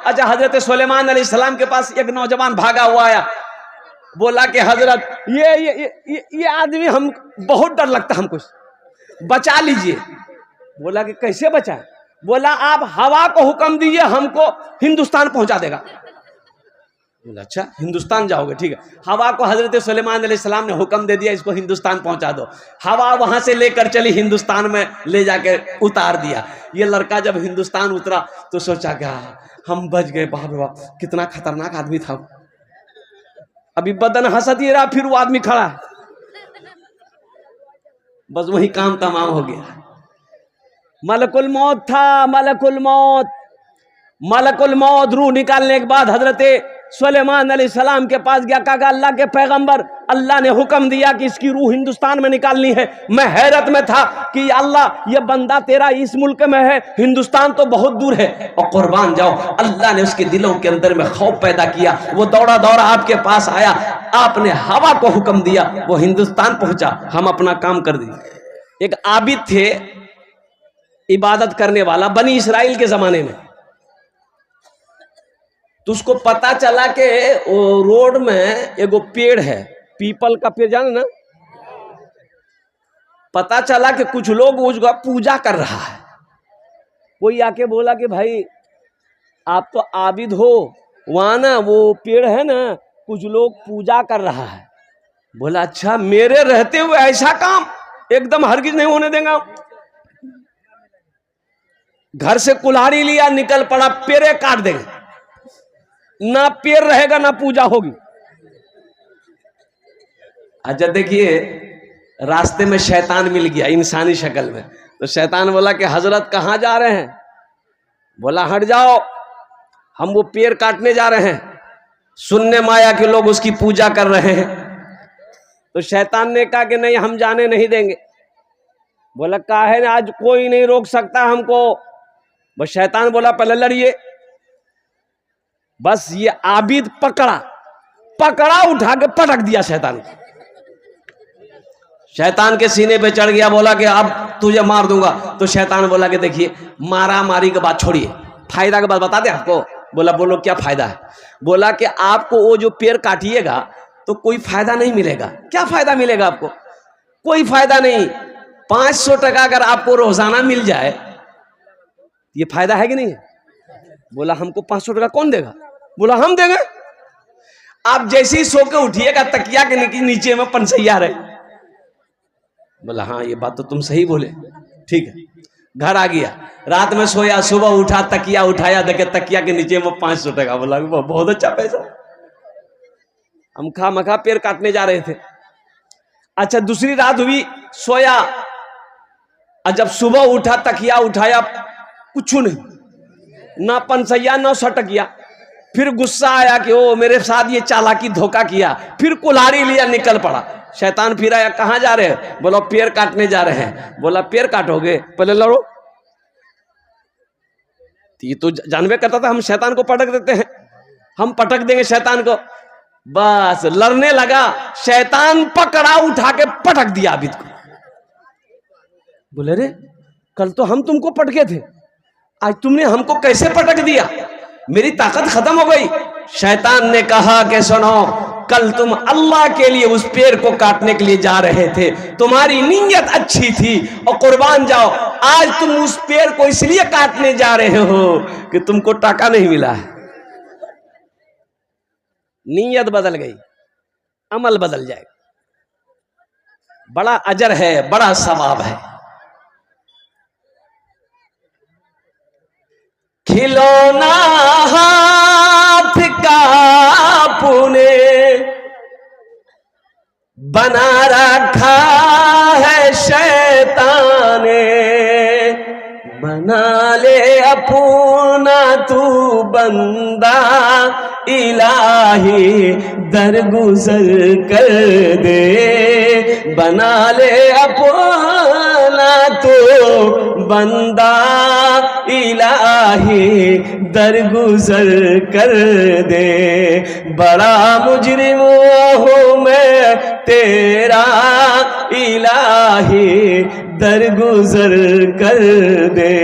अच्छा, हजरत सुलेमान अलैहिस्सलाम के पास एक नौजवान भागा हुआ आया, बोला कि हजरत ये आदमी हम बहुत डर लगता हमको, बचा लीजिए। बोला कि कैसे बचाए? बोला आप हवा को हुक्म दीजिए, हमको हिंदुस्तान पहुंचा देगा। बोला अच्छा हिंदुस्तान जाओगे, ठीक है। हवा को हजरत सुलेमान अलैहिस्सलाम ने हुक्म दे दिया, इसको हिंदुस्तान पहुंचा दो। हवा वहां से लेकर चली, हिंदुस्तान में ले जाकर उतार दिया। ये लड़का जब हिंदुस्तान उतरा तो सोचा क्या हम बच गए, बाप रे बाप कितना खतरनाक आदमी था। अभी बदन हंसत ही रहा, फिर वो आदमी खड़ा है, बस वही काम तमाम हो गया। मलकुल मौत था, मलकुल मौत। मलकुल मौत रूह निकालने के बाद हजरत सुलेमान अलैहिस्सलाम के पास गया, कहा अल्लाह के पैगंबर, अल्लाह ने हुक्म दिया कि इसकी रूह हिंदुस्तान में निकालनी है। मैं हैरत में था कि अल्लाह ये बंदा तेरा इस मुल्क में है, हिंदुस्तान तो बहुत दूर है, और कुर्बान जाओ। अल्लाह ने उसके दिलों के अंदर में खौफ पैदा किया, वो दौड़ा दौड़ा आपके पास आया, आपने हवा को हुक्म दिया, वो हिंदुस्तान पहुंचा, हम अपना काम कर दिए। एक आबिद थे, इबादत करने वाला, बनी इसराइल के जमाने में। तो उसको पता चला कि वो रोड में एगो पेड़ है, पीपल का पेड़, जाने ना। पता चला कि कुछ लोग उसका पूजा कर रहा है। कोई आके बोला कि भाई आप तो आबिद हो, वहां ना वो पेड़ है ना, कुछ लोग पूजा कर रहा है। बोला अच्छा, मेरे रहते हुए ऐसा काम एकदम हरगिज नहीं होने देगा। घर से कुल्हाड़ी लिया, निकल पड़ा, पेड़े काट देंगे, ना पेड़ रहेगा ना पूजा होगी। अच्छा देखिए, रास्ते में शैतान मिल गया इंसानी शक्ल में। तो शैतान बोला कि हजरत कहाँ जा रहे हैं? बोला हट जाओ, हम वो पेड़ काटने जा रहे हैं, सुनने माया के लोग उसकी पूजा कर रहे हैं। तो शैतान ने कहा कि नहीं, हम जाने नहीं देंगे। बोला काहे ना, आज कोई नहीं रोक सकता हमको। बस शैतान बोला पहले लड़िए। बस ये आबिद पकड़ा उठा के पटक दिया शैतान को। शैतान के सीने पे चढ़ गया, बोला कि अब तुझे मार दूंगा। तो शैतान बोला कि देखिए, मारा मारी के बात छोड़िए, फायदा के बात बता दे आपको। बोला बोलो क्या फायदा है? बोला कि आपको वो जो पेड़ काटिएगा तो कोई फायदा नहीं मिलेगा। क्या फायदा मिलेगा आपको? कोई फायदा नहीं। 500 टका अगर आपको रोजाना मिल जाए, ये फायदा है कि नहीं? बोला हमको 500 टका कौन देगा? बोला हम देंगे। आप जैसे ही सो के उठिएगा, तकिया के नीचे में पंसैया रहे। बोला हाँ ये बात तो तुम सही बोले, ठीक है। घर आ गया, रात में सोया, सुबह उठा, तकिया उठाया, देखे तकिया के नीचे में 500 टका। बोला बहुत अच्छा पैसा, हम खा मखा पेड़ काटने जा रहे थे। अच्छा दूसरी रात हुई, सोया, और जब सुबह उठा, तकिया उठाया, कुछ नहीं, ना पंसैया ना सटकिया। फिर गुस्सा आया कि ओ मेरे साथ ये चालाकी धोखा किया। फिर कुल्हाड़ी लिया, निकल पड़ा। शैतान फिर आया, कहां जा रहे हैं? बोला पेड़ काटने जा रहे हैं। बोला पेड़ काटोगे, पहले लड़ो। ये तो जानबे करता था हम शैतान को पटक देते हैं, हम पटक देंगे शैतान को। बस लड़ने लगा, शैतान पकड़ा, उठा के पटक दिया आबिद को। बोले रे कल तो हम तुमको पटके थे, आज तुमने हमको कैसे पटक दिया? मेरी ताकत खत्म हो गई। शैतान ने कहा कि सुनो, कल तुम अल्लाह के लिए उस पेड़ को काटने के लिए जा रहे थे, तुम्हारी नीयत अच्छी थी, और कुर्बान जाओ, आज तुम उस पेड़ को इसलिए काटने जा रहे हो कि तुमको टाका नहीं मिला है। नीयत बदल गई, अमल बदल जाएगा। बड़ा अजर है, बड़ा सवाब है। खिलौना हाथ का पुणे बना रखा है शैतान ने, बना ले अपना तू बंदा, इलाही दरगुजर कर दे। बना ले अपना तू बंदा, इलाही दरगुजर कर दे। बड़ा मुजरिम हूँ मैं तेरा, इलाही दरगुजर कर दे।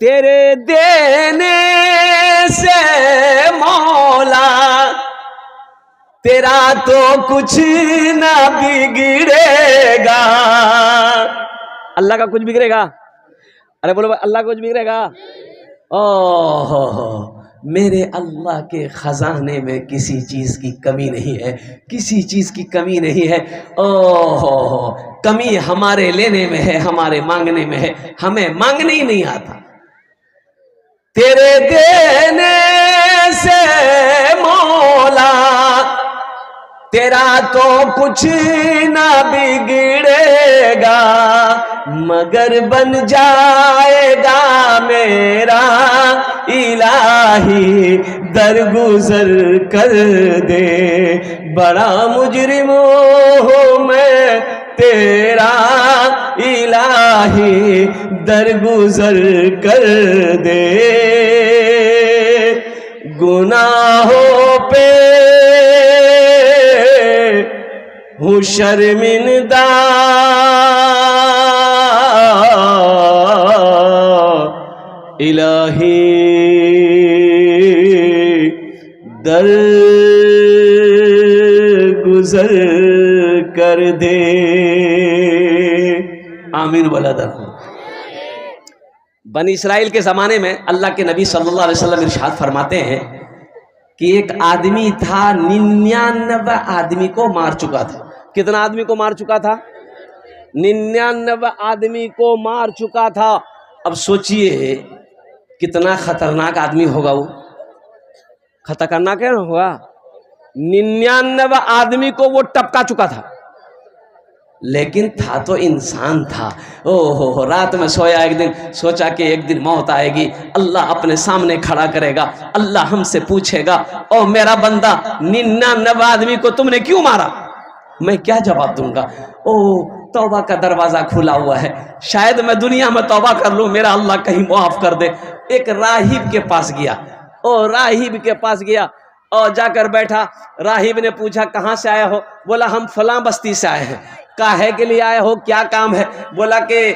तेरे देने से मौला तेरा तो कुछ ना बिगड़ेगा। अल्लाह का कुछ बिगड़ेगा? अरे बोलो अल्लाह का कुछ बिगड़ेगा? ओह, मेरे अल्लाह के खजाने में किसी चीज की कमी नहीं है, किसी चीज की कमी नहीं है। ओह, कमी हमारे लेने में है, हमारे मांगने में है, हमें मांगने ही नहीं आता। तेरे देने से मौला तेरा तो कुछ ना बिगड़ेगा, मगर बन जाएगा मेरा इलाही दरगुजर कर दे। बड़ा मुजरिम हूँ मैं तेरा इलाही दरगुजर कर दे। गुनाहों पे हूँ शर्मिंदा, इलाही दर गुजर कर दे। आमीन बोला था। बनी इस्राइल के ज़माने में अल्लाह के नबी सल्लल्लाहु अलैहि वसल्लम इरशाद फरमाते हैं कि एक आदमी था 99 आदमी को मार चुका था। कितना आदमी को मार चुका था? 99 आदमी को मार चुका था। अब सोचिए कितना खतरनाक आदमी होगा वो। खतरनाक क्या होगा? 99 आदमी को वो टपका चुका था, लेकिन था तो इंसान था। ओहो, रात में सोया, एक दिन सोचा कि एक दिन मौत आएगी, अल्लाह अपने सामने खड़ा करेगा, अल्लाह हमसे पूछेगा, ओ मेरा बंदा 99 आदमी को तुमने क्यों मारा? मैं क्या जवाब दूंगा? ओ तौबा का दरवाजा खुला हुआ है, शायद मैं दुनिया में तौबा कर लूं, मेरा अल्लाह कहीं माफ कर दे। एक राहिब के पास गया, ओ राहिब के पास गया और जाकर बैठा। राहिब ने पूछा कहाँ से आए हो? बोला हम फलां बस्ती से आए हैं। काहे के लिए आए हो, क्या काम है? बोला कि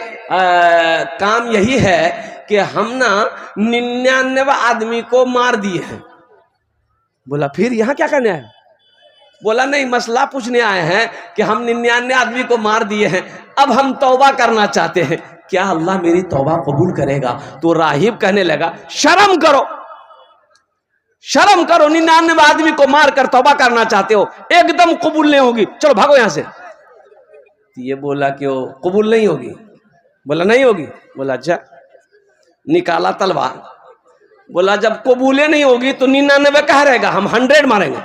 काम यही है कि हम ना 99 आदमी को मार दिए हैं। बोला फिर यहाँ क्या करने आए? बोला नहीं, मसला पूछने आए हैं कि हम 99 आदमी को मार दिए हैं, अब हम तौबा करना चाहते हैं, क्या अल्लाह मेरी तौबा कबूल करेगा? तो राहिब कहने लगा शर्म करो, शर्म करो, 99 आदमी को मार कर तौबा करना चाहते हो, एकदम कबूल नहीं होगी, चलो भागो यहां से। ये बोला कि वो कबूल नहीं होगी। बोला नहीं होगी। बोला अच्छा, निकाला तलवार। बोला जब कबूले नहीं होगी तो 99 कहाँ रहेगा, हम 100 मारेंगे।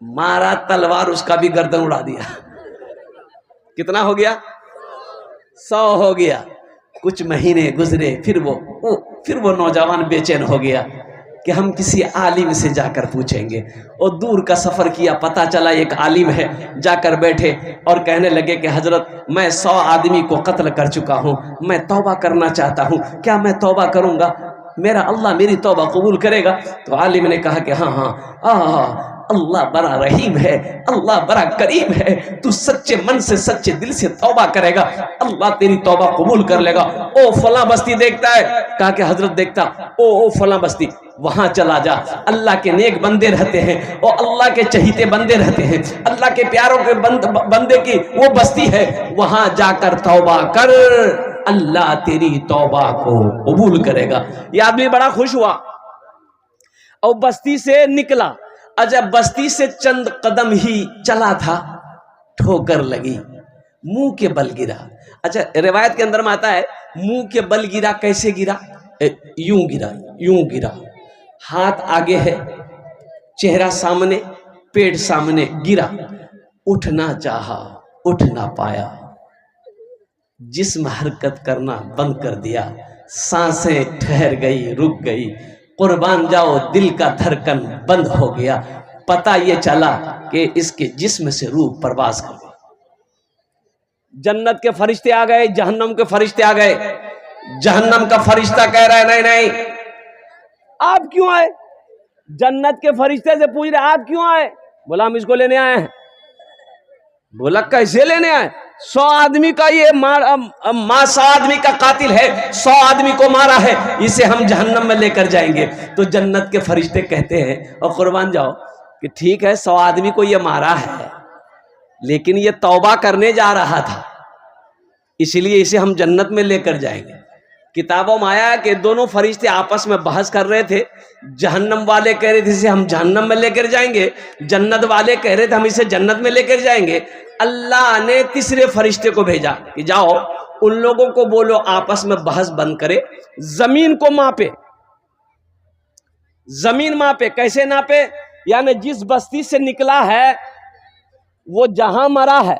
मारा तलवार, उसका भी गर्दन उड़ा दिया। कितना हो गया? 100 हो गया। कुछ महीने गुजरे, फिर वो नौजवान बेचैन हो गया कि हम किसी आलिम से जाकर पूछेंगे। और दूर का सफर किया, पता चला एक आलिम है। जाकर बैठे और कहने लगे कि हजरत मैं 100 आदमी को कत्ल कर चुका हूँ, मैं तौबा करना चाहता हूँ, क्या मैं तौबा करूँगा मेरा अल्लाह मेरी तौबा कबूल करेगा? तो आलिम ने कहा कि हाँ, अल्लाह बड़ा रहीम है, अल्लाह बड़ा करीम है, तू सच्चे मन से सच्चे दिल से तौबा करेगा, अल्लाह तेरी तौबा कबूल कर लेगा। ओ फला बस्ती देखता है? कहा कि हजरत देखता। ओ फला बस्ती, वहां चला जा, अल्लाह के नेक बंदे रहते हैं और अल्लाह के चहीते बंदे रहते हैं, अल्लाह के प्यारों के बंदे की वो बस्ती है, वहां जाकर तौबा कर, अल्लाह तेरी तौबा को कबूल करेगा। ये आदमी बड़ा खुश हुआ और बस्ती से निकला। जब बस्ती से चंद कदम ही चला था, ठोकर लगी, मुंह के बल गिरा। अच्छा, रिवायत के अंदर में आता है मुंह के बल गिरा। कैसे गिरा? यूं गिरा, यूं गिरा, हाथ आगे है, चेहरा सामने, पेट सामने, गिरा। उठना चाहा, उठ ना पाया, जिस्म हरकत करना बंद कर दिया, सांसें ठहर गई, रुक गई, कुर्बान जाओ दिल का धड़कन बंद हो गया। पता ये चला कि इसके जिस्म से रूह परवाज कर गई। जन्नत के फरिश्ते आ गए, जहन्नम के फरिश्ते आ गए। जहन्नम का फरिश्ता कह रहा है नहीं नहीं, आप क्यों आए? जन्नत के फरिश्ते से पूछ रहे आप क्यों आए? बोला हम इसको लेने आए हैं। बोला कैसे लेने आए? 100 आदमी का ये मार 100 आदमी का कातिल है, 100 आदमी को मारा है, इसे हम जहन्नम में लेकर जाएंगे। तो जन्नत के फरिश्ते कहते हैं और कुर्बान जाओ कि ठीक है 100 आदमी को ये मारा है, लेकिन ये तौबा करने जा रहा था, इसलिए इसे हम जन्नत में लेकर जाएंगे। किताबों में आया कि दोनों फरिश्ते आपस में बहस कर रहे थे। जहन्नम वाले कह रहे थे इसे हम जहन्नम में लेकर जाएंगे, जन्नत वाले कह रहे थे हम इसे जन्नत में लेकर जाएंगे। अल्लाह ने तीसरे फरिश्ते को भेजा कि जाओ उन लोगों को बोलो आपस में बहस बंद करे, जमीन को मापे। जमीन मापे, कैसे नापे? यानी जिस बस्ती से निकला है वो जहां मरा है,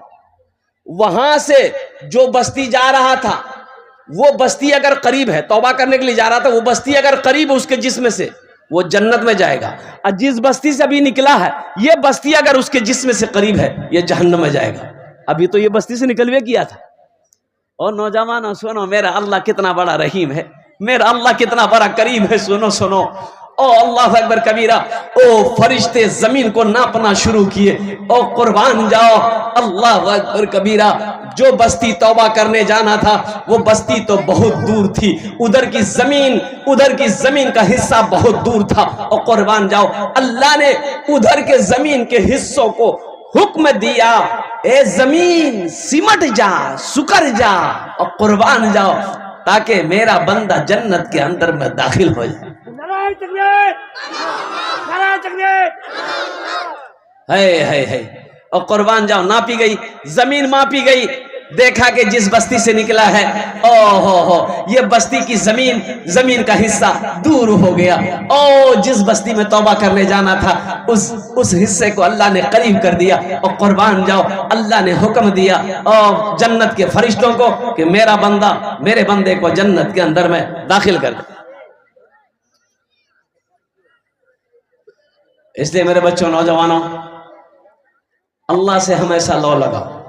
वहां से जो बस्ती जा रहा था वो बस्ती अगर करीब है, तौबा करने के लिए जा रहा था, वो बस्ती अगर करीब है उसके जिस्म से, वो जन्नत में जाएगा। और जिस बस्ती से अभी निकला है ये बस्ती अगर उसके जिस्म से करीब है, ये जहन्नम में जाएगा। अभी तो ये बस्ती से निकलवे किया था। और नौजवानों सुनो, मेरा अल्लाह कितना बड़ा रहीम है, मेरा अल्लाह कितना बड़ा करीम है। सुनो सुनो, ओ अल्लाह अकबर कबीरा। ओ फरिश्ते जमीन को नापना शुरू किए। ओ कुर्बान जाओ, अल्लाह अकबर कबीरा। जो बस्ती तौबा करने जाना था वो बस्ती तो बहुत दूर थी, उधर की जमीन का हिस्सा बहुत दूर था। और कुर्बान जाओ, अल्लाह ने उधर के जमीन के हिस्सों को हुक्म दिया, ए जमीन सिमट जा, सुकर जा और कुर्बान जाओ, ताकि मेरा बंदा जन्नत के अंदर में दाखिल हो जाए। है और कुर्बान जाओ, नापी गई जमीन, मापी गई, देखा कि जिस बस्ती से निकला है, ओ ये बस्ती की जमीन का हिस्सा दूर हो गया। ओ जिस बस्ती में तौबा करने जाना था उस हिस्से को अल्लाह ने करीब कर दिया। और कुर्बान जाओ, अल्लाह ने हुक्म दिया और जन्नत के फरिश्तों को कि मेरा बंदा, मेरे बंदे को जन्नत के अंदर में दाखिल कर दे। इसलिए मेरे बच्चों, नौजवानों, अल्लाह से हमेशा लौ लगाओ।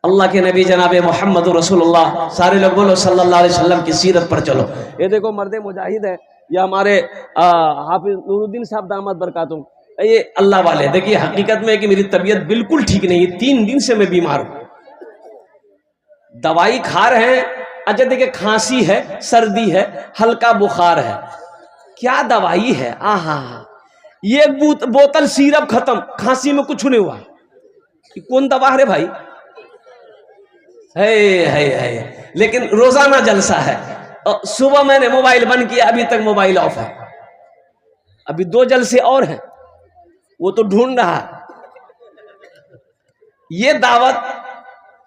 अल्लाह के नबी जनाब मोहम्मद रसूलुल्लाह, सारे लोग बोलो सल्लल्लाहु अलैहि वसल्लम की सीरत पर चलो। ये देखो मर्द मुजाहिद है, या हमारे हाफिज नूरुद्दीन साहब दामद बरकातुम, ये अल्लाह वाले। देखिए हकीकत में कि मेरी तबीयत बिल्कुल ठीक नहीं है, 3 दिन से मैं बीमार हूं, दवाई खा रहे हैं। अच्छा देखिए, खांसी है, सर्दी है, हल्का बुखार है, क्या दवाई है, आहा। ये बोतल सिरप खत्म, खांसी में कुछ नहीं हुआ, कौन दवा है भाई? है। लेकिन रोजाना जलसा है। और सुबह मैंने मोबाइल बंद किया, अभी तक मोबाइल ऑफ है। अभी 2 जलसे और हैं, वो तो ढूंढ रहा है। ये दावत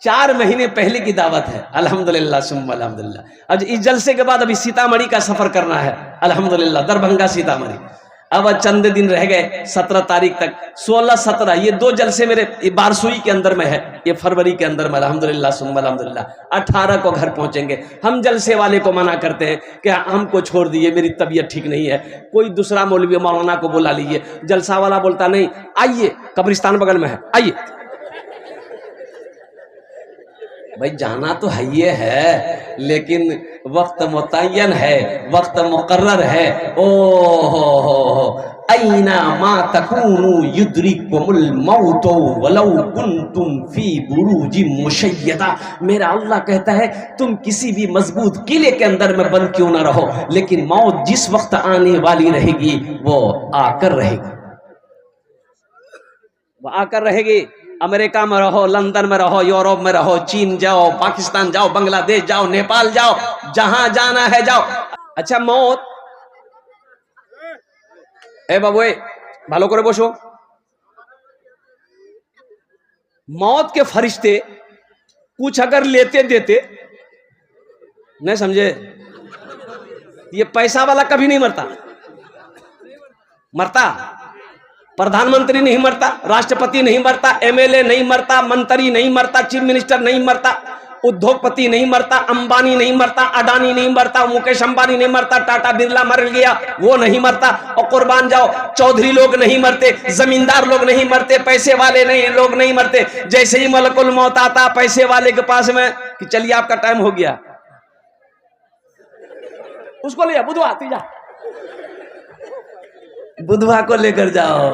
4 महीने पहले की दावत है। अल्हम्दुलिल्लाह सुम्मा अल्हम्दुलिल्लाह। अब इस जलसे के बाद अभी सीतामढ़ी का सफर करना है, अल्हम्दुलिल्लाह, दरभंगा सीतामढ़ी। अब चंद दिन रह गए, 17 तारीख तक, 16, 17, ये 2 जलसे मेरे बारसुई के अंदर में है, ये फरवरी के अंदर में, अल्हम्दुलिल्लाह सुम्मा अल्हम्दुलिल्लाह। 18 को घर पहुंचेंगे। हम जलसे वाले को मना करते हैं कि हमको छोड़ दिए, मेरी तबीयत ठीक नहीं है, कोई दूसरा मौलवी मौलाना को बुला लीजिए। जलसा वाला बोलता नहीं, आइए कब्रिस्तान बगल में है, आइए। भाई जाना तो है ये है, लेकिन वक्त मुतय्यन है, वक्त मुकर्रर है। ओ हो ऐना मा तकूनु युद्रिकुमुल मौतो वलौ कुंतुम फी बुरूजिम मुशय्यदा। मेरा अल्लाह कहता है तुम किसी भी मजबूत किले के अंदर में बंद क्यों ना रहो, लेकिन मौत जिस वक्त आने वाली रहेगी वो आकर रहेगी, वो आकर रहेगी। अमेरिका में रहो, लंदन में रहो, यूरोप में रहो, चीन जाओ, पाकिस्तान जाओ, बांग्लादेश जाओ, नेपाल जाओ, जहां जाना है जाओ। अच्छा मौत, ए बाबू भालो करे बसो। मौत के फरिश्ते कुछ अगर लेते देते, नहीं समझे, ये पैसा वाला कभी नहीं मरता, प्रधानमंत्री नहीं मरता, राष्ट्रपति नहीं मरता, एमएलए नहीं मरता, मंत्री नहीं मरता, चीफ मिनिस्टर नहीं मरता, उद्योगपति नहीं मरता, अंबानी नहीं मरता, अडानी नहीं मरता, मुकेश अंबानी नहीं मरता, टाटा बिरला मर गया वो नहीं मरता। और कुर्बान जाओ, चौधरी लोग नहीं मरते, जमींदार लोग नहीं मरते, पैसे वाले लोग नहीं मरते। जैसे ही मलकुल मौत आता पैसे वाले के पास में कि चलिए आपका टाइम हो गया, उसको ले बुधवा, बुधवा को लेकर जाओ।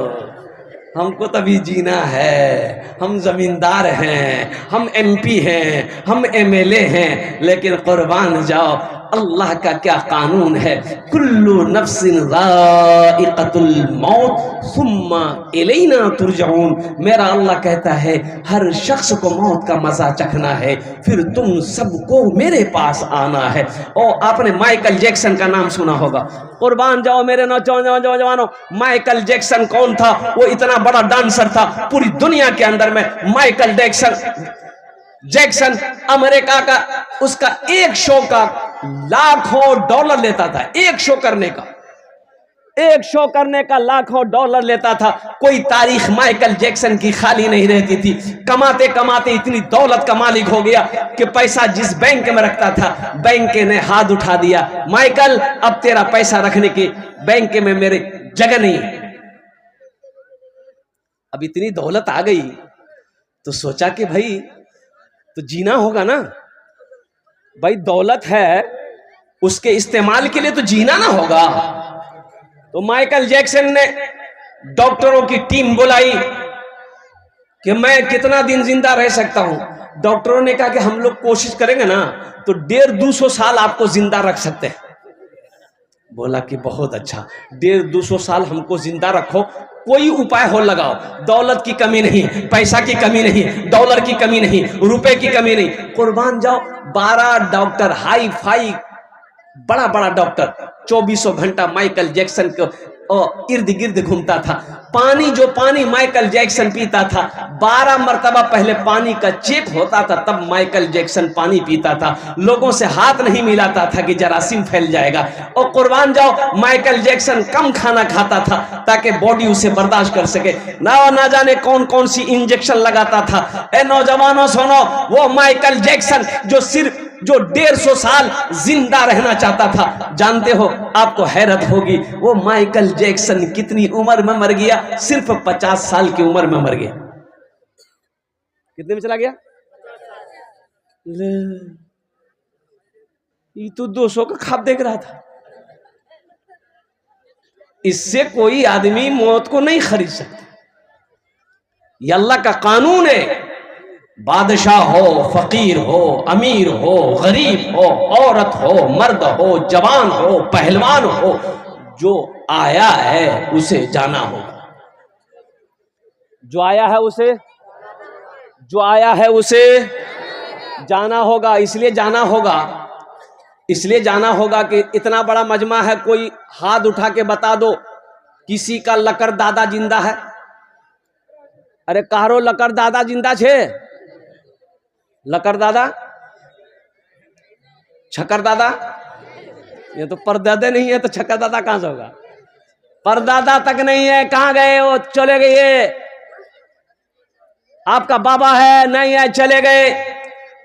हमको तभी जीना है, हम जमींदार हैं, हम एमपी हैं, हम एमएलए हैं, लेकिन कुर्बान जाओ अल्लाह का क्या कानून है, कुल्लु नफ्सिन ज़ाइक़तुल मौत सुम्मा इलैना तुरजऊन। मेरा अल्लाह कहता है हर शख्स को मौत का मजा चखना है, फिर तुम सबको मेरे पास आना है। और आपने माइकल जैक्सन का नाम सुना होगा, कुर्बान जाओ मेरे नौजवानों, माइकल जैक्सन कौन था? वो इतना बड़ा डांसर था पूरी दुनिया के अंदर में। माइकल जैक्सन अमेरिका का, उसका एक शो का लाखों डॉलर लेता था, एक शो करने का लाखों डॉलर लेता था। कोई तारीख माइकल जैक्सन की खाली नहीं रहती थी। कमाते कमाते इतनी दौलत का मालिक हो गया कि पैसा जिस बैंक में रखता था, बैंक ने हाथ उठा दिया, माइकल अब तेरा पैसा रखने की बैंक में मेरे जगह नहीं है। अब इतनी दौलत आ गई तो सोचा कि भाई तो जीना होगा ना भाई, दौलत है उसके इस्तेमाल के लिए तो जीना ना होगा। तो माइकल जैक्सन ने डॉक्टरों की टीम बुलाई कि मैं कितना दिन जिंदा रह सकता हूं। डॉक्टरों ने कहा कि हम लोग कोशिश करेंगे ना तो 150-200 साल आपको जिंदा रख सकते हैं। बोला कि बहुत अच्छा, 150-200 साल हमको जिंदा रखो, कोई उपाय हो लगाओ, दौलत की कमी नहीं, पैसा की कमी नहीं, डॉलर की कमी नहीं, रुपए की कमी नहीं। कुर्बान जाओ 12 डॉक्टर, हाई फाई बड़ा बड़ा डॉक्टर 24 घंटा माइकल जैक्सन को इर्द गिर्द घूमता था। पानी माइकल जैक्सन पीता था, 12 मरतबा पहले पानी का चेक होता था, तब माइकल जैक्सन पानी पीता था। लोगों से हाथ नहीं मिलाता था कि जरासीम फैल जाएगा। और कुर्बान जाओ माइकल जैक्सन कम खाना खाता था ताकि बॉडी उसे बर्दाश्त कर सके। ना जाने कौन कौन सी इंजेक्शन लगाता था। ए नौजवानों सुनो, वो माइकल जैक्सन जो 150 साल जिंदा रहना चाहता था, जानते हो आपको हैरत होगी वो माइकल जैक्सन कितनी उम्र में मर गया? सिर्फ 50 साल की उम्र में मर गया। कितने में चला गया? ये तो 200 का ख्वाब देख रहा था। इससे कोई आदमी मौत को नहीं खरीद सकता। ये अल्लाह का कानून है। बादशाह हो, फकीर हो, अमीर हो, गरीब हो, औरत हो, मर्द हो, जवान हो, पहलवान हो, जो आया है उसे जाना होगा। जो आया है उसे जाना होगा। इसलिए जाना होगा कि इतना बड़ा मजमा है, कोई हाथ उठा के बता दो किसी का लकर दादा जिंदा है। अरे कारो लकर दादा जिंदा छे? लकर दादा, छकर दादा, ये तो परदादे नहीं है तो छकर दादा कहां से होगा? परदादा तक नहीं है, कहां गए वो? चले गए। आपका बाबा है? नहीं है, चले गए।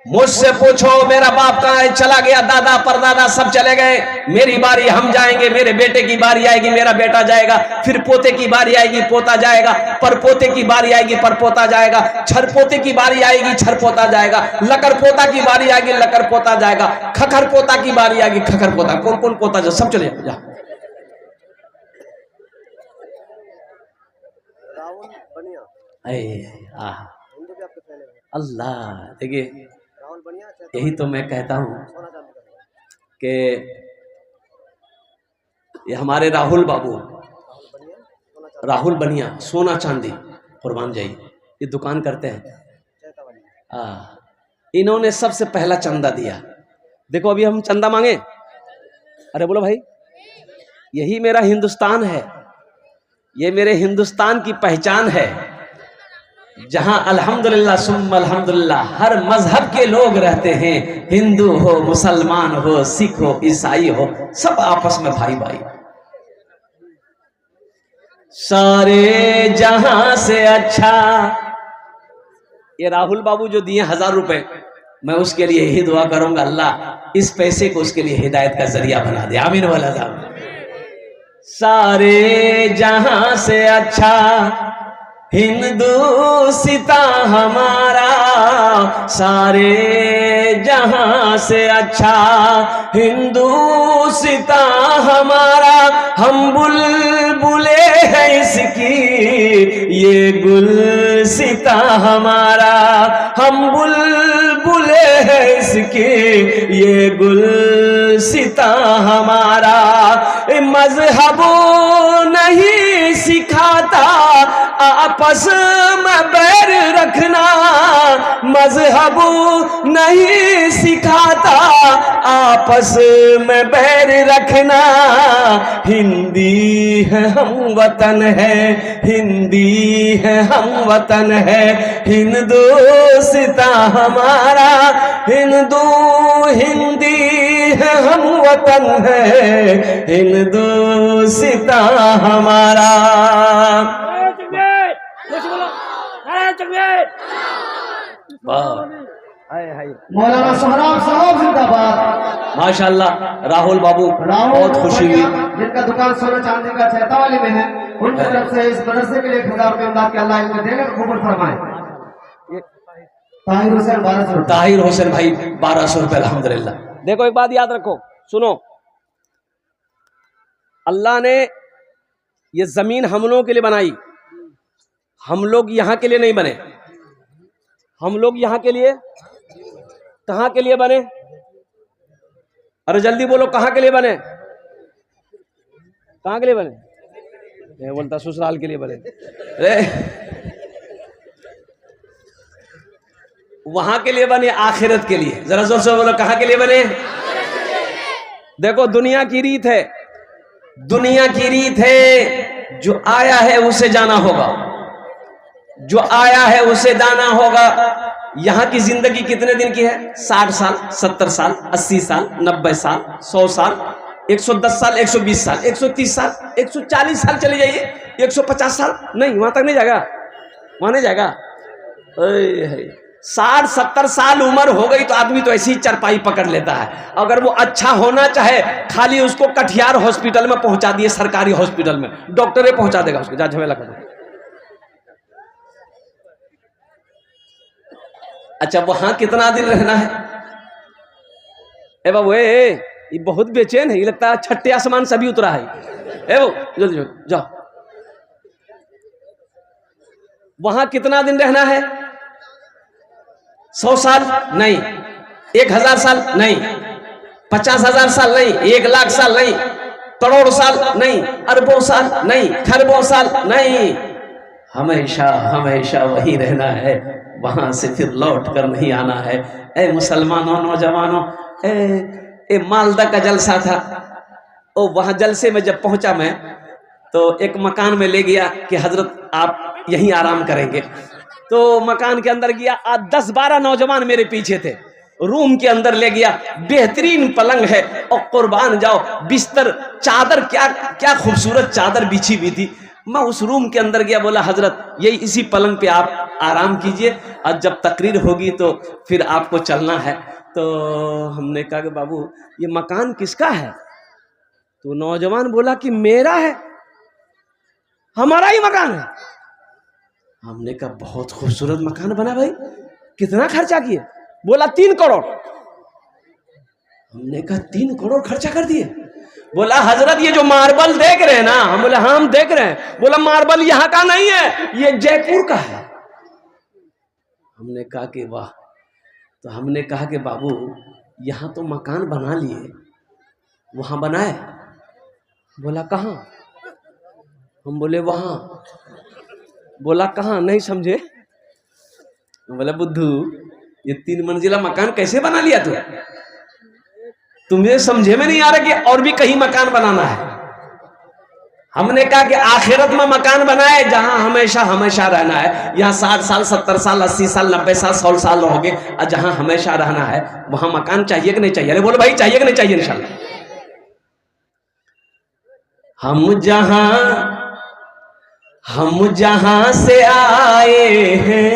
मुझसे पूछो मेरा बाप कहां है? चला गया। दादा परदादा सब चले गए। मेरी बारी, हम जाएंगे, मेरे बेटे की बारी आएगी, मेरा बेटा जाएगा, फिर पोते की बारी आएगी, पोता जाएगा, परपोते की बारी आएगी, परपोता जाएगा, छरपोते की बारी आएगी, छरपोता जाएगा, लकर पोता की बारी आएगी, लकर पोता जाएगा, खखर पोता की बारी आएगी, खखर पोता। कौन कौन पोता जो सब चले जा। अल्लाह, देखिए यही तो मैं कहता हूं कि ये हमारे राहुल बनिया सोना चांदी कुर्बान जाई, ये दुकान करते हैं। इन्होंने सबसे पहला चंदा दिया। देखो अभी हम चंदा मांगे, अरे बोलो भाई, यही मेरा हिंदुस्तान है, ये मेरे हिंदुस्तान की पहचान है, जहां अल्हम्दुलिल्लाह सुम्मा अल्हम्दुलिल्लाह हर मजहब के लोग रहते हैं। हिंदू हो, मुसलमान हो, सिख हो, ईसाई हो, सब आपस में भाई भाई। सारे जहां से अच्छा, ये राहुल बाबू जो दिए 1000 रुपए, मैं उसके लिए यही दुआ करूंगा, अल्लाह इस पैसे को उसके लिए हिदायत का जरिया बना दे। आमीन वाला साहब। सारे जहां से अच्छा हिंदुस्ता हमारा, सारे जहां से अच्छा हिंदुस्ता हमारा, हम बुलबुले हैं इसकी, ये गुलसिता हमारा, हम बुलबुले हैं इसके, ये गुलसिता हमारा। मजहब नहीं सिखाता आपस में बैर रखना, मजहब नहीं सिखाता आपस में बैर रखना। हिंदी है हम वतन है, हिंदी है हम वतन है, हिंदुस्तां हमारा, हिंदी है हम वतन है, हिंदुस्तां हमारा। मौलाना सोहराब साहब जिंदाबाद। माशाल्लाह राहुल बाबू बहुत खुशी हुई। जिनका दुकान सोना चांदी का छहतावाली में है, उनकी तरफ से इस मदरसे के लिए 1000 रुपये इमदाद के अल्लाह इनको देने को कबूल फरमाए। ताहिर हुसैन 1200। ताहिर हुसैन भाई 1200 रुपये अल्हम्दुलिल्लाह। देखो एक बात याद रखो, सुनो, अल्लाह ने ये जमीन हम लोगों के लिए बनाई, हम लोग यहाँ के लिए नहीं बने। हम लोग यहाँ के लिए, कहाँ के लिए बने? अरे जल्दी बोलो, कहाँ के लिए बने? कहाँ के लिए बने? मैं बोलता ससुराल के लिए बने। वहां के लिए बने, आखिरत के लिए। जरा जोर से बोलो, कहाँ के लिए बने? देखो दुनिया की रीत है, दुनिया की रीत है, जो आया है उसे जाना होगा, जो आया है उसे जाना होगा। यहां की जिंदगी कितने दिन की है? 60 साल, 70 साल, 80 साल, 90 साल, 100 साल, 110 साल, 120 साल, 130 साल, 140 साल चले जाइए, 150 साल, नहीं वहां तक नहीं जाएगा, वहां नहीं जाएगा। 60-70 साल उम्र हो गई तो आदमी तो ऐसी ही चरपाई पकड़ लेता है। अगर वो अच्छा होना चाहे, खाली उसको कटिहार हॉस्पिटल में पहुंचा दिए, सरकारी हॉस्पिटल में डॉक्टर पहुंचा देगा उसको, जा झमेला कर। अच्छा वहां कितना दिन रहना है? ए बाबू ये बहुत बेचैन है, ये लगता है छठे आसमान से भी उतरा है। ए वो जल्दी जाओ। वहां कितना दिन रहना है? 100 साल नहीं, 1000 साल नहीं, 50,000 साल नहीं, 1,00,000 साल नहीं, करोड़ साल नहीं, अरबों साल नहीं, खरबों साल नहीं, हमेशा हमेशा वही रहना है, वहां से फिर लौट कर नहीं आना है। ए मुसलमानों, नौजवानों, ए मालदा का जलसा था, ओ वहां जलसे में जब पहुंचा मैं तो एक मकान में ले गया कि हजरत आप यहीं आराम करेंगे। तो मकान के अंदर गया, 10-12 नौजवान मेरे पीछे थे, रूम के अंदर ले गया, बेहतरीन पलंग है और कुर्बान जाओ बिस्तर, चादर, क्या क्या खूबसूरत चादर बिछी हुई थी। मैं उस रूम के अंदर गया, बोला हजरत यही इसी पलंग पे आप आराम कीजिए और जब तकरीर होगी तो फिर आपको चलना है। तो हमने कहा कि बाबू ये मकान किसका है? तो नौजवान बोला कि मेरा है, हमारा ही मकान है। हमने कहा बहुत खूबसूरत मकान बना भाई, कितना खर्चा किए? बोला 3 करोड़। हमने कहा 3 करोड़ खर्चा कर दिए? बोला हजरत ये जो मार्बल देख रहे हैं ना, हम बोले हाँ हम देख रहे हैं। बोला मार्बल यहाँ का नहीं है, ये जयपुर का है। हमने कहा कि वाह। तो हमने कहा कि बाबू यहाँ तो मकान बना लिए, वहां बनाए? बोला कहाँ? हम बोले वहां। बोला कहाँ? नहीं समझे। बोला बुद्धू ये 3 मंजिला मकान कैसे बना लिया तू? तुम्हें समझे में नहीं आ रहा कि और भी कहीं मकान बनाना है। हमने कहा कि आखिरत में मकान बनाए जहां हमेशा हमेशा रहना है। यहाँ 60 साल, 70 साल, 80 साल, 90 साल, 100 साल रहोगे और जहां हमेशा रहना है वहां मकान चाहिए कि नहीं चाहिए? अरे बोलो भाई चाहिए कि नहीं चाहिए? इंशाल्लाह। हम जहां से आए हैं,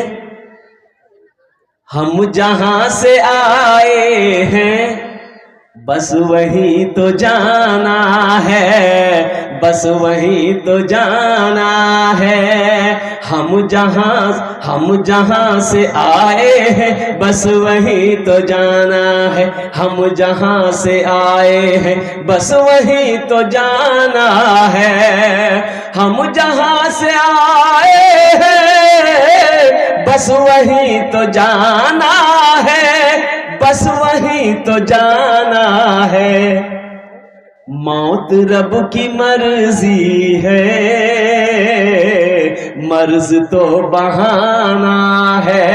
हम जहां से आए हैं, बस वही तो जाना है, बस वही तो जाना है। हम जहां से आए हैं, बस वही तो जाना है। हम जहां से आए हैं, बस वही तो जाना है। हम जहां से आए हैं, बस वही तो जाना है, बस वही तो जाना है, मौत रब की मर्जी है, मर्ज तो बहाना है,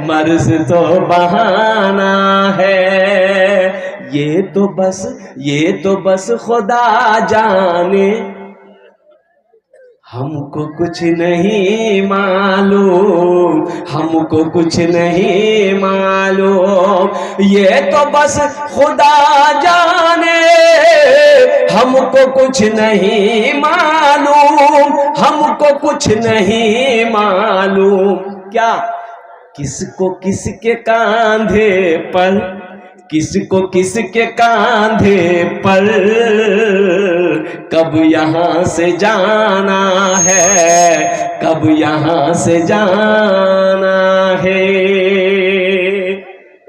मर्ज तो बहाना है। ये तो बस खुदा जाने, हमको कुछ नहीं मालूम, हमको कुछ नहीं मालूम। ये तो बस खुदा जाने, हमको कुछ नहीं मालूम, हमको कुछ नहीं मालूम। क्या किसको किसके कांधे पर, किसको किसके कांधे पर कब यहाँ से जाना है, कब यहाँ से जाना है।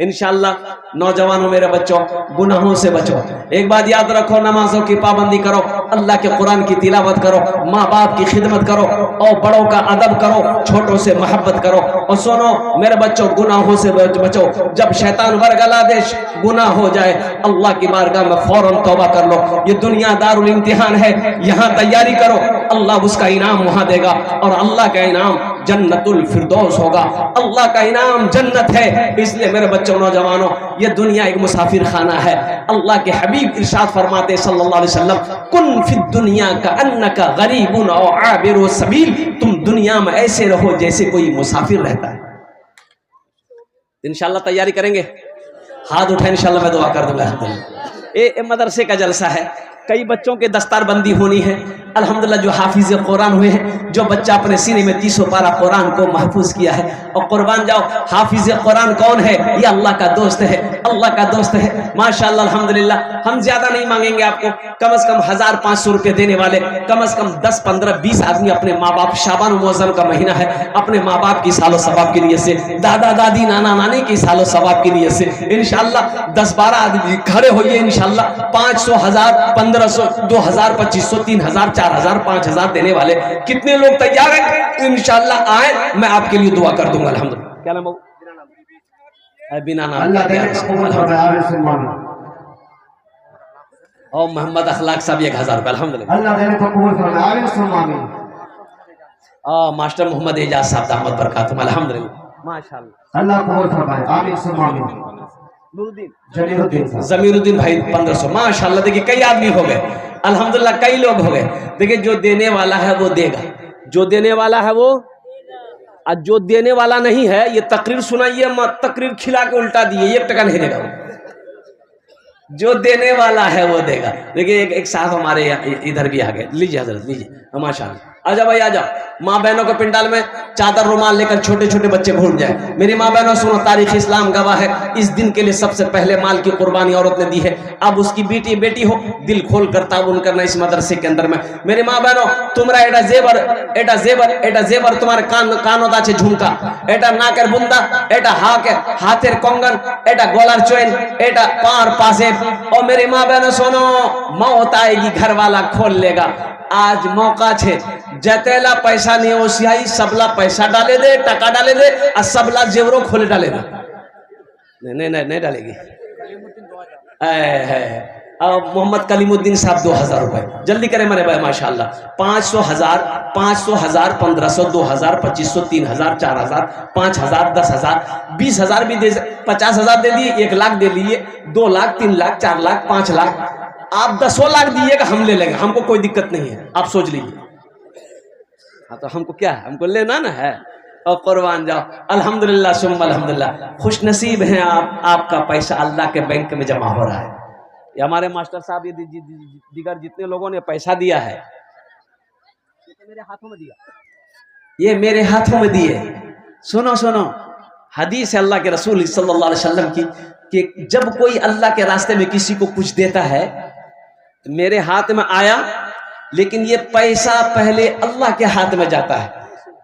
इंशाअल्लाह नौजवानों मेरे बच्चों, गुनाहों से बचो। एक बात याद रखो, नमाजों की पाबंदी करो, अल्लाह के कुरान की तिलावत करो, माँ बाप की खिदमत करो और बड़ों का अदब करो, छोटों से मोहब्बत करो। और सुनो मेरे बच्चों, गुनाहों से बचो। जब शैतान वरगला दे, गुनाह हो जाए, अल्लाह की बारगाह में फौरन तौबा कर लो। ये दुनिया दारुल इम्तिहान है, यहाँ तैयारी करो, अल्लाह उसका इनाम वहां देगा और अल्लाह का इनाम जन्नतुल फिरदौस होगा। अल्लाह का इनाम जन्नत है। इसलिए मेरे बच्चों, नौजवानों, ये दुनिया एक मुसाफिर खाना है। अल्लाह के हबीब इरशाद फरमाते सल्लल्लाहु अलैहि वसल्लम, कुन फिद दुनिया का अन्नका गरीबुन औ आबिरु सबील, तुम दुनिया में ऐसे रहो जैसे कोई मुसाफिर रहता है। इंशाल्लाह तैयारी करेंगे, हाथ उठाए, इंशाल्लाह मैं दुआ कर दूंगा। ये मदरसे का जलसा है, कई बच्चों के दस्तारबंदी होनी है। अल्हम्दुलिल्लाह जो हाफिज कुरान हुए हैं, जो बच्चा अपने सीने में 30 पारा कुरान को महफूज किया है, और कुर्बान जाओ, हाफिज कुरान कौन है? ये अल्लाह का दोस्त है, अल्लाह का दोस्त है। माशाअल्लाह अल्हम्दुलिल्लाह। हम ज्यादा नहीं मांगेंगे आपको, कम से कम 1500 रुपये देने वाले कम से कम 10, 15, 20 आदमी अपने माँ बाप, शाबान मुअज़्ज़म का महीना है, अपने माँ बाप की सालो सवाब की नीयत से, दादा दादी नाना नानी की सालो सवाब की नीयत से इंशाअल्लाह 10-12 आदमी खड़े होइए। इंशाअल्लाह 500, 1000, 1500, 2000, 2500, 3000, 4000, 5000 देने वाले कितने लोग तैयार हैं? इंशाअल्लाह आए, मैं आपके लिए दुआ कर दूंगा। अल्हम्दुलिल्लाह। क्या नाम है? बिना नाम अल्लाह देने का कबूल फरमाए। सुभान और मोहम्मद अखलाक साहब 1000 रुपये। अल्हम्दुलिल्लाह। अल्लाह देने का कबूल फरमाए। सुभान मास्टर मोहम्मद एजाज साहब दामद बरकातुहू। अल्हम्दुलिल्लाह माशाअल्लाह। अल्लाह कबूल फरमाए। आमीन सुभान। जमीरुद्दीन भाई 1500। माशाअल्लाह। देखिए कई आदमी हो गए, अल्हम्दुलिल्लाह कई लोग हो गए। देखिए जो देने वाला है वो देगा, जो देने वाला है वो, और जो देने वाला नहीं है, ये तकरीर सुनाइए मत, तकरीर खिला के उल्टा दिए, 1 टका नहीं देगा। जो देने वाला है वो देगा। देखिए एक साहब हमारे इधर भी आ गए, लीजिए हजरत लीजिए। माशाअल्लाह, आजा भाई आजा। माँ बहनों के पिंडाल में चादर रुमाल लेकर छोटे छोटे बच्चे घूम जाए। मेरी माँ बहनों सुनो, तारीख इस्लाम गवाह है, इस दिन के लिए सबसे पहले माल की कुर्बानी औरत ने दी है। अब उसकी बेटी हो, दिल खोल कर ताउन करना इस मदरसे के अंदर में। मेरी माँ बहनों, तुम्हारा एटा जेबर तुम्हारे कान होता है झुमका, एटा नाकर बुंदा, एटा हाथेर कंगन, एटा गोलार चोइन, एटा पार पासे। और मेरी माँ बहनों सुनो, मौत आएगी घर वाला खोल लेगा। आज मौका छे, जतेला पैसा नहीं ओसियाई, सबला पैसा डाले दे, टका डाले दे, और सबला जेवरो खोले डाले दे। नहीं डालेगी। मोहम्मद कलीमुद्दीन साहब 2000 रुपए जल्दी करें मेरे भाई। माशाअल्लाह 500, 1000, 500, 1000, 1500, 2000, 2500, 3000, 4000, 5000, 10000, 20000 भी दे, 50000 दे दिए, 1 लाख दे लिए, 2 लाख, 3 लाख, 4 लाख, 5 लाख। आप 10 लाख दिएगा, हम ले लेंगे, हमको कोई दिक्कत नहीं है, आप सोच लीजिए। हाँ तो हमको क्या है, हमको लेना ना है। और कुर्बान जाओ। अल्हम्दुलिल्लाह सुम्मा अल्हम्दुलिल्लाह, खुश नसीब हैं आप, आपका पैसा अल्लाह के बैंक में जमा हो रहा है। ये हमारे मास्टर साहब, ये दीगर जितने लोगों ने पैसा दिया है, ये मेरे हाथों में दिया, ये मेरे हाथों में दिए। सुनो सुनो, हदीस है अल्लाह के रसूल सल्लल्लाहु अलैहि वसल्लम की, कि जब कोई अल्लाह के रास्ते में किसी को कुछ देता है, तो मेरे हाथ में आया, लेकिन ये पैसा पहले अल्लाह के हाथ में जाता है।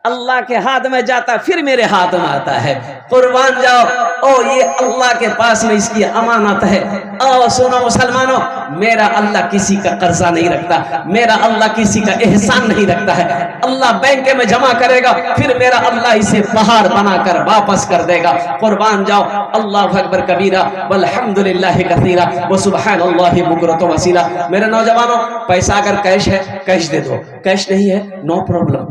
अल्लाह के हाथ में जाता फिर मेरे हाथ में आता है। कुर्बान जाओ, ओ ये अल्लाह के पास में इसकी अमानत है। ओ सुनो मुसलमानों, मेरा अल्लाह किसी का कर्जा नहीं रखता, मेरा अल्लाह किसी का एहसान नहीं रखता है। अल्लाह बैंक में जमा करेगा, फिर मेरा अल्लाह इसे पहाड़ बनाकर वापस कर देगा। कुर्बान जाओ, अल्लाह अकबर कबीरा वल्हम्दुलिल्लाहि कसीरा व सुब्हानल्लाहि बुकरतु वसीला। मेरे नौजवानों, पैसा अगर कैश है कैश दे दो, कैश नहीं है नो प्रॉब्लम।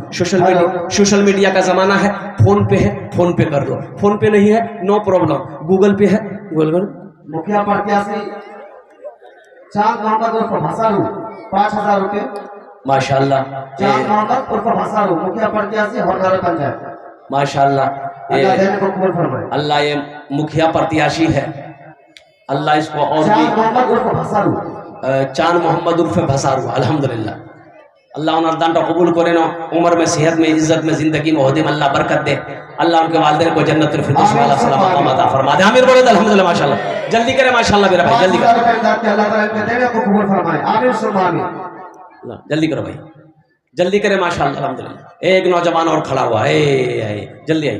सोशल मीडिया का जमाना है, फोन पे है फोन पे कर दो, फोन पे नहीं है नो प्रॉब्लम, गूगल पे है गूगल कर। मुखिया प्रत्याशी चांद मोहम्मद उर्फ भसारू 5000 रुपए। माशाल्लाह, चांद मोहम्मद उर्फ भसारू मुखिया प्रत्याशी हरदार पंचायत। माशाल्लाह, अल्लाह देने को कबूल फरमाए। अल्लाह ये मुखिया प्रत्याशी है, अल्लाह इसको और भी। चांद मोहम्मद उर्फ भसारू, चांद मोहम्मद उर्फ भसारू, अल्हम्दुलिल्लाह। अल्लाह उन दान कबूल करे ना, उम्र में सेहत में इज्जत में जिंदगी में ओहदे में अल्लाह बरकत दे। अल्लाह उनके वालिदैन को जन्नतुल फिरदौस वाला सलामत अता फरमा दे। आमीर बोलो अल्हम्दुलिल्लाह। माशाल्लाह, जल्दी करे माशाल्लाह मेरा भाई, जल्दी करो, अल्लाह ताला इनके देने को कबूल फरमाए। आमीन सुम्मा आमीन। जल्दी करो भाई, जल्दी करे माशाल्लाह अल्हम्दुलिल्लाह। एक नौजवान और खड़ा हुआ है, जल्दी आई,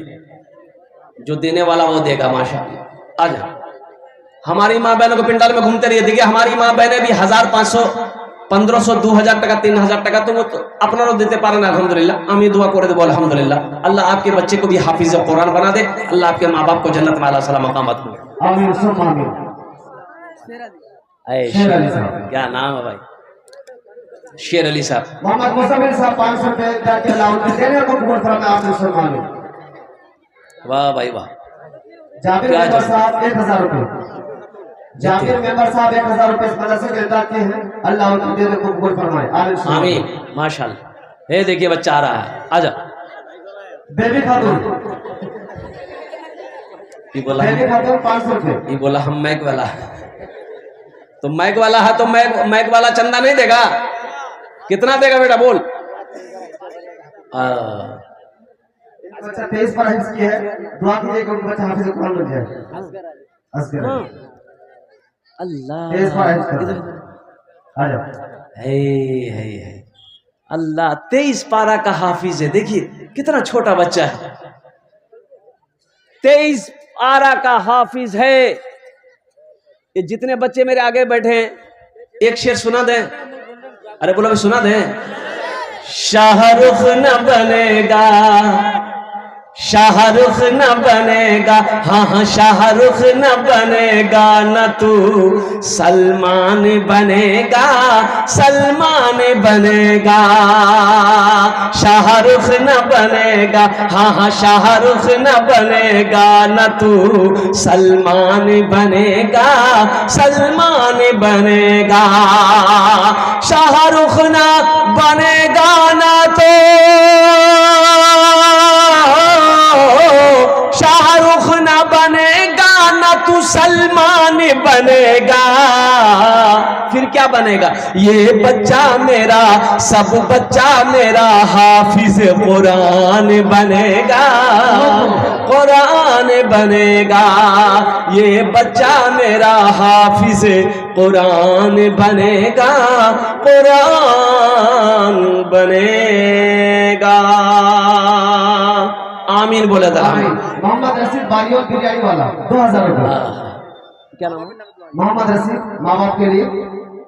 जो देने वाला वो देगा माशाल्लाह। आ जा, हमारी माँ बहनों को पिंडाल में घूमते रहिए। देखिए हमारी माँ बहनें भी 1500 1500 2000 টাকা 3000 টাকা तो अपना देते पारे ना अल्हम्दुलिल्लाह। आमी दुआ करे देबो अल्हम्दुलिल्लाह। अल्लाह आपके बच्चे को भी हाफिज कुरान बना दे, अल्लाह आपके माँ बाप को जन्नत में आला सलाम मकामात दे। आमीन सुम्मा आमीन। शेर अली साहब, क्या नाम है भाई? शेर अली साहब। मोहम्मद मुसमिल साहब 500 रुपए जाके अल्लाह उनके देने को कबूल फरमाए। आमीन सुम्मा आमीन। वाह भाई वाह। जाबिर मेंबर साहब 1000 रुपए। जाबिर मेंबर साहब 1000 रुपए इस मदरसे के इदारे के हैं, अल्लाह उनके देने को कबूल फरमाए। आमीन सुम्मा आमीन। माशाल्लाह, ये देखिए बच्चा आ रहा है, आजा। बेबी खातून, ये बोला बेबी खातून 500 रुपए। ये बोला हम मैक वाला, तो मैक वाला है तो मैक वाला चंदा नहीं देगा? कितना देगा बेटा बोल? बच्चा 23 पर हिफ्ज़ की है, दुआ कीजिए कि उनका बच्चा हाफिज़ कुरान बन जाए। असगर अल्लाह 23 पर हिफ्ज़ कर। आ जाओ। है अल्लाह 23 पारा का हाफिज है। देखिए कितना छोटा बच्चा है, 23 पारा का हाफिज है। ये जितने बच्चे मेरे आगे बैठे हैं, एक शेर सुना दें। अरे बोलो भी सुना दें। शाहरुख न बनेगा, शाहरुख न बनेगा, हाँ शाहरुख न बनेगा, न तू सलमान बनेगा, सलमान बनेगा। शाहरुख न बनेगा, हाँ शाहरुख न बनेगा, न तू सलमान बनेगा, सलमान बनेगा। शाहरुख न बनेगा ना तो शाहरुख न बनेगा, ना तू सलमान बनेगा, फिर क्या बनेगा? ये बच्चा मेरा, सब बच्चा मेरा हाफिज कुरान बनेगा, कुरान बनेगा। ये बच्चा मेरा हाफिज कुरान बनेगा, कुरान बनेगा। आमीन बोले था। मोहम्मद रशीद बारियोल बिरयानी वाला 2000 रुपए। क्या नाम है? मोहम्मद रशीद माँ बाप के लिए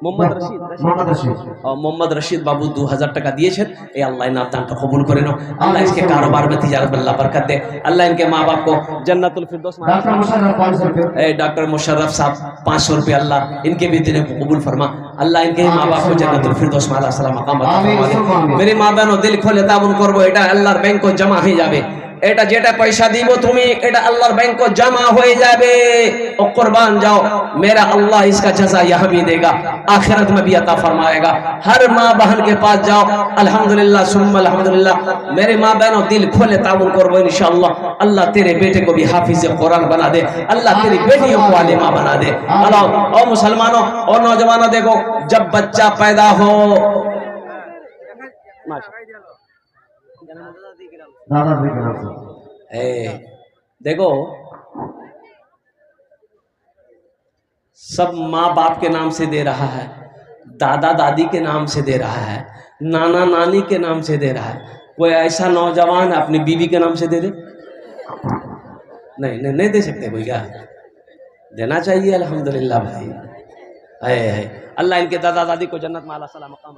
मोहम्मद रशीद। मोहम्मद रशीद और मोहम्मद रशीद बाबू 2000 টাকা দিয়েছেন। এই আল্লাহ ইনাম দানটা কবুল করে নাও। আল্লাহ इसके कारोबार में तिजारत में अल्लाह बरकत दे। अल्लाह इनके माँ बाप को जन्नतुल फिरदौस। डॉक्टर मुशर्रफ 500 रुपए। डॉक्टर मुशर्रफ साहब 500 रुपये, अल्लाह इनके भी दिल को कबूल फरमा। अल्लाह इनके माँ बाप को जन्नतुल फिरदौस में आला सलाम मकाम अता फरमा दे। मेरी माँ बहनों दिल खोले ताबुन करबो, এটা আল্লাহর ব্যাংক জমা হয়ে যাবে। এটা যেটা পয়সা দিব তুমি, এটা আল্লাহর ব্যাংক জমা হয়ে যাবে। ও কুরবাन जाओ, मेरा अल्लाह इसका जज़ा यहाँ भी देगा, आखिरत में भी अता फरमाएगा। हर माँ बहन के पास जाओ, अल्हम्दुलिल्लाह सुम्मा अल्हम्दुलिल्लाह। मेरे माँ बहनों दिल खोले ताबुन करबो इंशाअल्लाह। अल्लाह तेरे बेटे को भी हाफिज कुरान बना दे, अल्लाह तेरी बेटियों को आलिमा बना दे। अल्लाह। और मुसलमानों और नौजवानों, देखो जब बच्चा पैदा हो, देखो सब माँ बाप के नाम से दे रहा है, दादा दादी के नाम से दे रहा है, नाना नानी के नाम से दे रहा है। कोई ऐसा नौजवान अपनी बीवी के नाम से दे दे? नहीं नहीं नहीं दे सकते कोई? क्या देना चाहिए। अल्हम्दुलिल्लाह भाई। है अल्लाह इनके दादा दादी को जन्नत में आला सलाम मकाम